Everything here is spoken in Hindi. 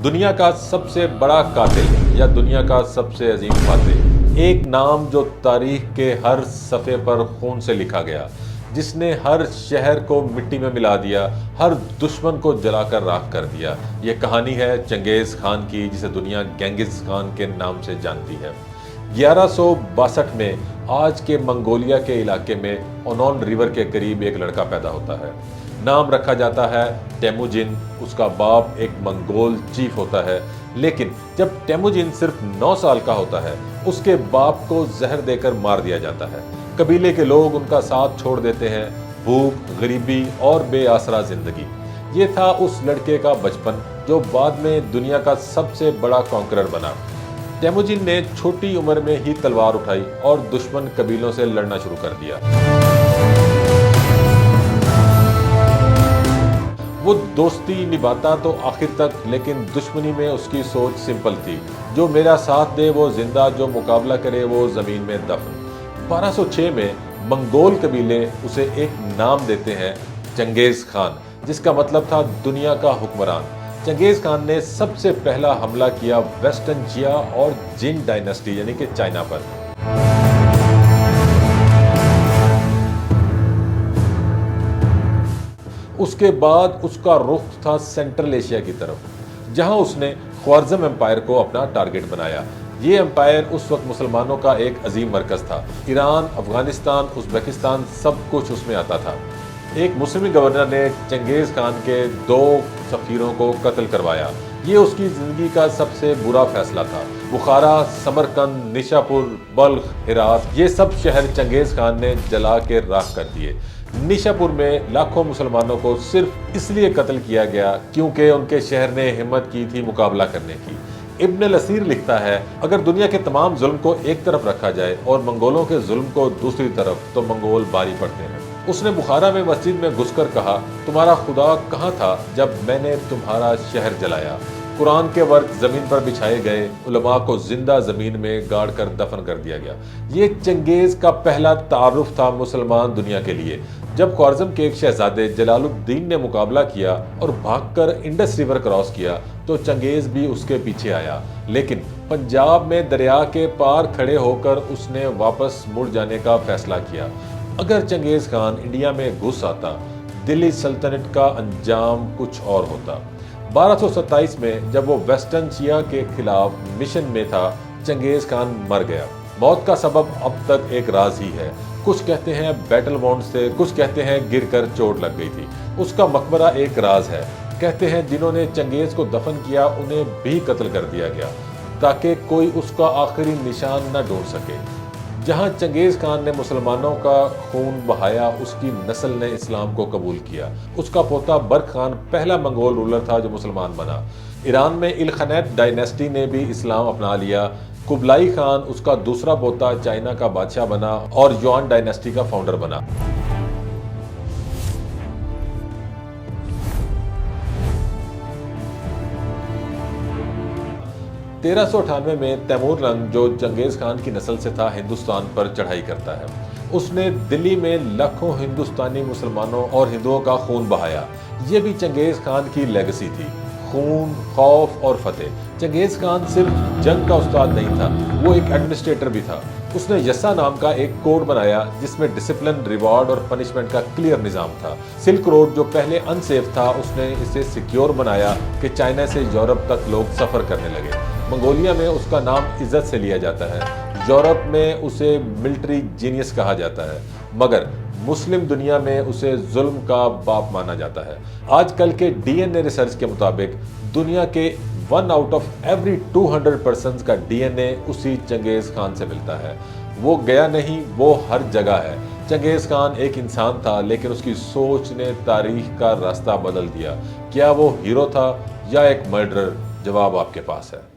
दुनिया का सबसे बड़ा कातिल या दुनिया का सबसे अजीम फातिह, एक नाम जो तारीख के हर सफ़े पर खून से लिखा गया, जिसने हर शहर को मिट्टी में मिला दिया, हर दुश्मन को जलाकर राख कर दिया। ये कहानी है चंगेज़ खान की, जिसे दुनिया गेंगिस खान के नाम से जानती है। 1162 में आज के मंगोलिया के इलाके में ओनोन रिवर के करीब एक लड़का पैदा होता है। नाम रखा जाता है टेमुजिन। उसका बाप एक मंगोल चीफ होता है, लेकिन जब टेमुजिन सिर्फ 9 साल का होता है, उसके बाप को जहर देकर मार दिया जाता है। कबीले के लोग उनका साथ छोड़ देते हैं, भूख, गरीबी और बेआसरा जिंदगी। ये था उस लड़के का बचपन जो बाद में दुनिया का सबसे बड़ा कॉन्करर बना। टेमुजिन ने छोटी उम्र में ही तलवार उठाई और दुश्मन कबीलों से लड़ना शुरू कर दिया। वो दोस्ती निभाता तो आखिर तक, लेकिन दुश्मनी में उसकी सोच सिंपल थी। जो मेरा साथ दे वो जिंदा, जो मुकाबला करे वो जमीन में दफन। 1206 में मंगोल कबीले उसे एक नाम देते हैं, चंगेज़ खान, जिसका मतलब था दुनिया का हुक्मरान। चंगेज़ खान ने सबसे पहला हमला किया वेस्टर्न जिया और जिन डायनेस्टी यानी कि चाइना पर। उसके बाद उसका रुख था सेंट्रल एशिया की तरफ, जहां उसने ख्वारिज़्म एम्पायर को अपना टारगेट बनाया। ये एम्पायर उस वक्त मुसलमानों का एक अजीम मरकज़ था। ईरान, अफगानिस्तान, उज़्बेकिस्तान सब कुछ उसमें आता था। एक मुस्लिम गवर्नर ने चंगेज़ खान के 2 सफ़ीरों को कत्ल करवाया। ये उसकी ज़िंदगी का सबसे बुरा फैसला था। बुखारा, समरकंद, निशापुर, बल्ख, हिरात, ये सब शहर चंगेज़ खान ने जला के राख कर दिए। निशापुर में लाखों मुसलमानों को सिर्फ इसलिए कत्ल किया गया क्योंकि उनके शहर ने हिम्मत की थी मुकाबला करने की। इब्न लसीर लिखता है, अगर दुनिया के तमाम जुल्म को एक तरफ रखा जाए और मंगोलों के जुल्म को दूसरी तरफ, तो मंगोल भारी पड़ते हैं। उसने बुखारा में मस्जिद में घुसकर कहा, तुम्हारा खुदा कहाँ था जब मैंने तुम्हारा शहर जलाया। कुरान के वर्क जमीन पर बिछाए गए, उलमा को जिंदा जमीन में गाड़ कर दफन कर दिया गया। ये चंगेज़ का पहला तारुफ था मुसलमान दुनिया के लिए। जब ख्वारिज़्म के एक शहजादे जलालुद्दीन ने मुकाबला किया और भागकर इंडस रिवर क्रॉस किया, तो चंगेज़ भी उसके पीछे आया। लेकिन पंजाब में दरिया के पार खड़े होकर उसने वापस मुड़ जाने का फैसला किया। अगर चंगेज़ खान इंडिया में घुस आता, दिल्ली सल्तनत का अंजाम कुछ और होता। 1227 में जब वो वेस्टर्न चिया के खिलाफ मिशन में था, चंगेज़ खान मर गया। मौत का सबब अब तक एक राज ही है। कुछ कहते हैं बैटल वाउंड से, कुछ कहते हैं गिरकर चोट लग गई थी। उसका मकबरा एक राज है। कहते हैं जिन्होंने चंगेज़ को दफन किया उन्हें भी कत्ल कर दिया गया, ताकि कोई उसका आखिरी निशान न ढूंढ सके। जहां चंगेज़ खान ने मुसलमानों का खून बहाया, उसकी नस्ल ने इस्लाम को कबूल किया। उसका पोता बर्क खान पहला मंगोल रूलर था जो मुसलमान बना। ईरान में इल्खनैत डायनेस्टी ने भी इस्लाम अपना लिया। कुबलाई खान, उसका दूसरा पोता, चाइना का बादशाह बना और युआन डायनेस्टी का फाउंडर बना। 1398 में तैमूरलंग, जो चंगेज़ खान की नस्ल से था, हिंदुस्तान पर चढ़ाई करता है। उसने दिल्ली में लाखों हिंदुस्तानी मुसलमानों और हिंदुओं का खून बहाया। ये भी चंगेज़ खान की लेगेसी थी, खून, खौफ और फतेह। चंगेज़ खान सिर्फ जंग का उस्ताद नहीं था, वो एक एडमिनिस्ट्रेटर भी था। उसने यस्सा नाम का एक कोड बनाया जिसमें डिसिप्लिन, रिवॉर्ड और पनिशमेंट का क्लियर निज़ाम था। सिल्क रोड जो पहले अनसेफ था, उसने इसे सिक्योर बनाया कि चाइना से यूरोप तक लोग सफ़र करने लगे। मंगोलिया में उसका नाम इज्जत से लिया जाता है। यूरोप में उसे मिलिट्री जीनियस कहा जाता है, मगर मुस्लिम दुनिया में उसे जुल्म का बाप माना जाता है। आजकल के डीएनए रिसर्च के मुताबिक दुनिया के 1 आउट ऑफ एवरी 200 पर्सन्स का डीएनए उसी चंगेज़ खान से मिलता है। वो गया नहीं, वो हर जगह है। चंगेज़ खान एक इंसान था, लेकिन उसकी सोच ने तारीख का रास्ता बदल दिया। क्या वो हीरो था या एक मर्डरर? जवाब आपके पास है।